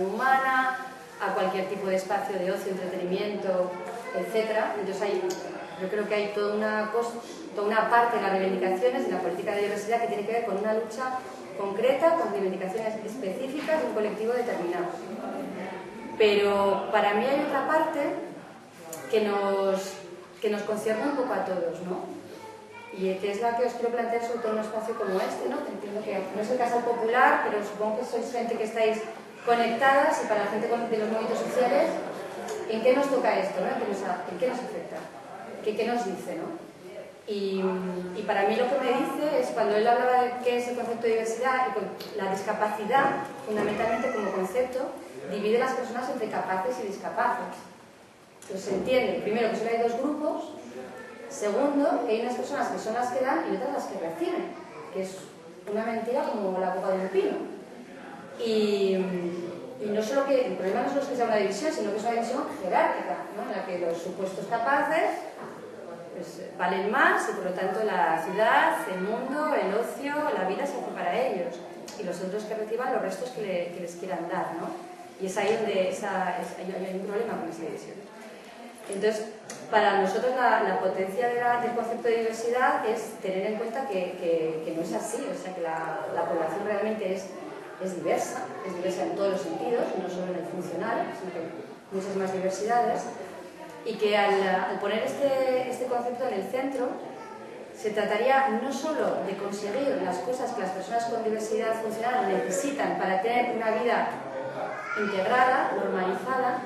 humana, a cualquier tipo de espacio de ocio, entretenimiento, etc. Entonces yo creo que hay toda una parte de las reivindicaciones de la política de diversidad que tiene que ver con una lucha concreta, con reivindicaciones específicas de un colectivo determinado. Pero para mí hay otra parte que nos concierne un poco a todos, ¿no? Y que es la que os quiero plantear sobre todo en un espacio como este, ¿no? Entiendo que no es el Casal Popular, pero supongo que sois gente que estáis conectadas, y para la gente de los movimientos sociales, ¿en qué nos toca esto, ¿no? ¿En qué nos afecta? ¿Qué nos dice, ¿no? Y para mí lo que me dice es, cuando él hablaba de qué es el concepto de diversidad, y la discapacidad, fundamentalmente como concepto, divide a las personas entre capaces y discapaces. Entonces se entiende, primero, que solo hay dos grupos. Segundo, que hay unas personas que son las que dan y otras las que reciben, que es una mentira como la copa de un pino. Y no solo que, el problema no solo es que sea una división, sino que es una división jerárquica, ¿no? En la que los supuestos capaces pues, valen más, y por lo tanto la ciudad, el mundo, el ocio, la vida se hace para ellos, y los otros que reciban los restos que les quieran dar, ¿no? Y es ahí donde hay un problema con esa división. Entonces, para nosotros la potencia del concepto de diversidad es tener en cuenta que no es así, o sea, que la población realmente es diversa en todos los sentidos, no solo en el funcional, sino que hay muchas más diversidades, y que al poner este concepto en el centro, se trataría no solo de conseguir las cosas que las personas con diversidad funcional necesitan para tener una vida integrada, normalizada,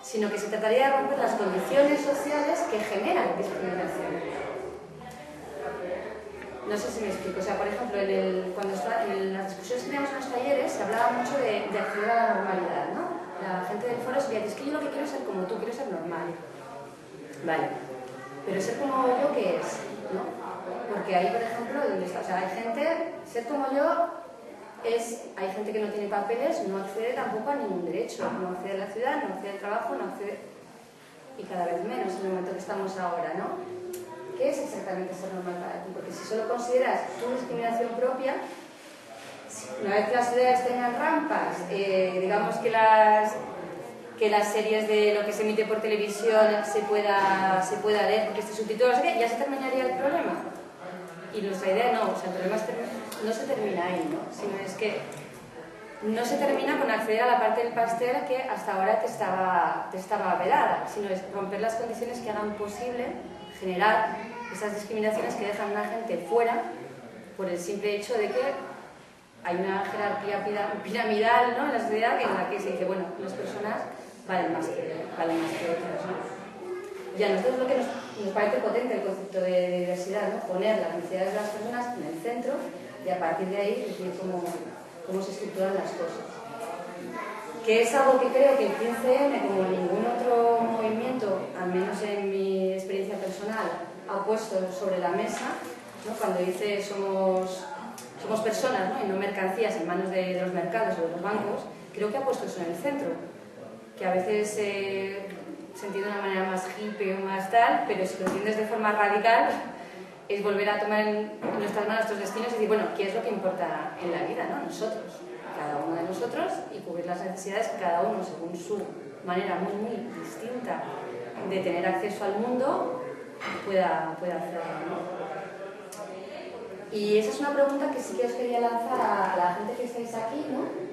sino que se trataría de romper las condiciones sociales que generan discriminación. No sé si me explico. O sea, por ejemplo, en las discusiones que teníamos en los talleres se hablaba mucho de acceder a la normalidad, ¿no? La gente del foro se decía, es que yo lo que quiero es ser como tú, quiero ser normal. Vale. Pero ser como yo, ¿qué es? ¿No? Porque ahí, por ejemplo, ¿dónde está? O sea, hay gente, ser como yo hay gente que no tiene papeles, no accede tampoco a ningún derecho, no accede a la ciudad, no accede al trabajo, no accede, y cada vez menos en el momento que estamos ahora, ¿no? ¿Qué es exactamente ser normal para ti? Porque si solo consideras tu discriminación propia, una vez que las ciudades tengan rampas, digamos que las series de lo que se emite por televisión se pueda leer porque este subtítulo, ya se terminaría el problema. Y nuestra idea no, o sea, el problema no se termina ahí, ¿no? Sino es que no se termina con acceder a la parte del pastel que hasta ahora te estaba vedada, sino es romper las condiciones que hagan posible generar esas discriminaciones que dejan a una gente fuera por el simple hecho de que hay una jerarquía piramidal, ¿no? En la sociedad en la que se dice, bueno, unas personas valen más que otras, ¿no? Y a nosotros lo que nos parece potente el concepto de diversidad, ¿no? Poner las necesidades de las personas en el centro y a partir de ahí decir cómo se estructuran las cosas. Que es algo que creo que el 15M, como ningún otro movimiento, al menos en mi experiencia personal, ha puesto sobre la mesa, ¿no? Cuando dice somos personas, ¿no? Y no mercancías en manos de los mercados o de los bancos, creo que ha puesto eso en el centro. Que a veces se entiende de una manera más hippie o más tal, pero si lo entiendes de forma radical, es volver a tomar en nuestras manos nuestros destinos y decir, bueno, ¿qué es lo que importa en la vida, ¿no? Nosotros, cada uno de nosotros, y cubrir las necesidades que cada uno, según su manera muy, muy distinta de tener acceso al mundo, pueda hacerlo, ¿no? Y esa es una pregunta que sí que os quería lanzar a la gente que estáis aquí, ¿no?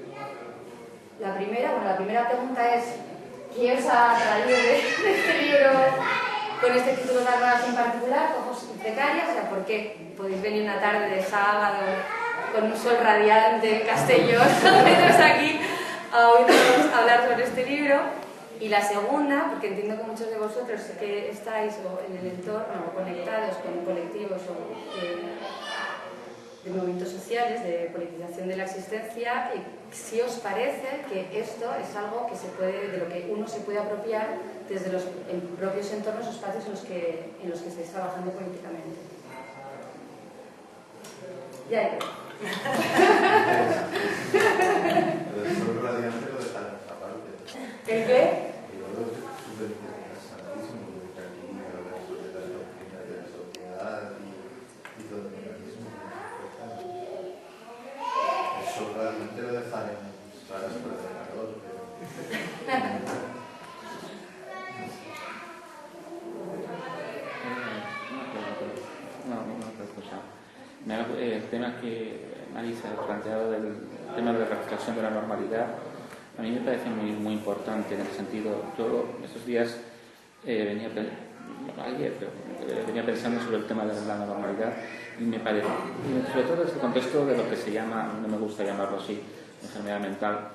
La primera pregunta es, ¿qué os ha traído de este libro con este título de Armadas en particular, Ojos y Precarias? O sea, ¿por qué podéis venir una tarde de sábado con un sol radiante en Castellón a veros aquí a oírnos hablar sobre este libro? Y la segunda, porque entiendo que muchos de vosotros sí que estáis en el entorno o conectados con colectivos de movimientos sociales, de politización de la existencia, si os parece que esto es algo de lo que uno se puede apropiar desde los propios entornos o espacios en los que estáis trabajando políticamente. Ya hay. ¿El qué? Realmente lo dejaremos claras por el ordenador. tema que Marisa ha planteado del tema de la reflexión de la normalidad, a mí me parece muy importante en el sentido. Yo estos días venía pensando sobre el tema de la normalidad y me parece, sobre todo desde el contexto de lo que se llama, no me gusta llamarlo así, enfermedad mental,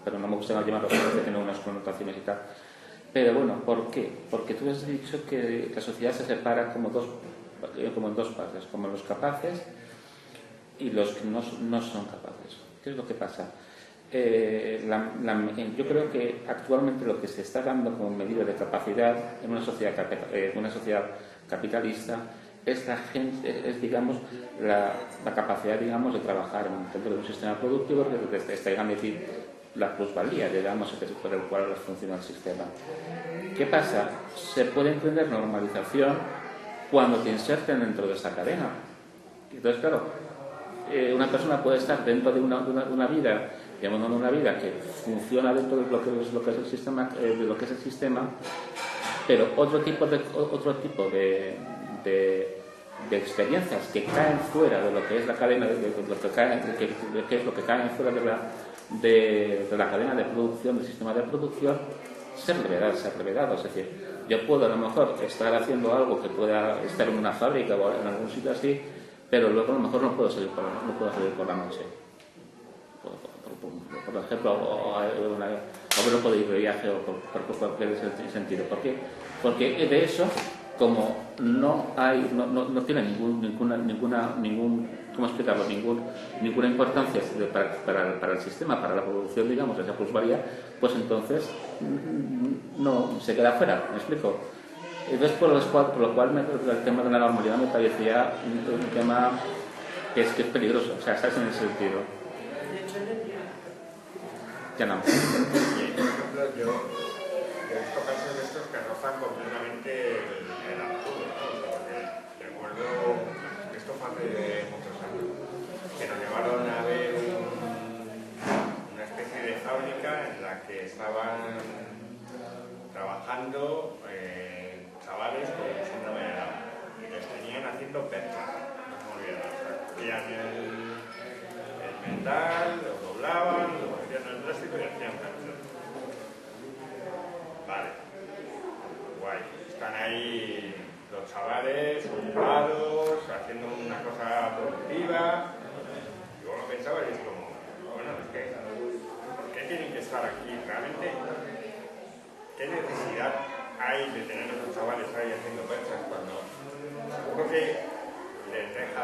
pero no me gusta llamarlo así porque tiene unas connotaciones y tal. Pero bueno, ¿por qué? Porque tú has dicho que la sociedad se separa como en dos partes, como los capaces y los que no son capaces. ¿Qué es lo que pasa? Yo creo que actualmente lo que se está dando como medida de capacidad en una sociedad capitalista es digamos, la capacidad, digamos, de trabajar dentro de un sistema productivo que te está llegando a decir la plusvalía, digamos, por el cual funciona el sistema. ¿Qué pasa? Se puede entender normalización cuando te inserten dentro de esa cadena. Entonces, claro, una persona puede estar dentro de una vida, digamos, una vida que funciona dentro de lo que es el sistema, pero otro tipo de experiencias que caen fuera de lo que es la cadena, de lo que caen fuera de la cadena de producción, del sistema de producción, ser revelado. Es decir, yo puedo a lo mejor estar haciendo algo que pueda estar en una fábrica o en algún sitio así, pero luego a lo mejor no puedo salir por la noche. Por ejemplo, o no puedo ir de viaje o por cualquier sentido. ¿Por qué? Porque de eso, como no tiene ¿cómo explicarlo? Ninguna importancia para el sistema, para la producción, digamos, de esa plusvalía, pues entonces no se queda fuera. ¿Me explico? Entonces, por lo cual el tema de la normalidad me parecía un tema que es peligroso. O sea, estás en ese sentido. Ya no. Por ejemplo, yo he visto casos de estos que rozan completamente el absurdo, ¿no? Porque recuerdo que esto fue hace muchos años, que nos llevaron a ver una especie de fábrica en la que estaban trabajando chavales con síndrome de Down y les tenían haciendo perchas, no se me olvida, hacían el metal, lo doblaban, lo metían en el plástico y hacían perchas. Vale, guay, están ahí los chavales ocupados, haciendo una cosa productiva. Y vos lo pensabas y es como, bueno, es que ¿por qué tienen que estar aquí? Realmente, ¿qué necesidad hay de tener a los chavales ahí haciendo perchas cuando seguro que les deja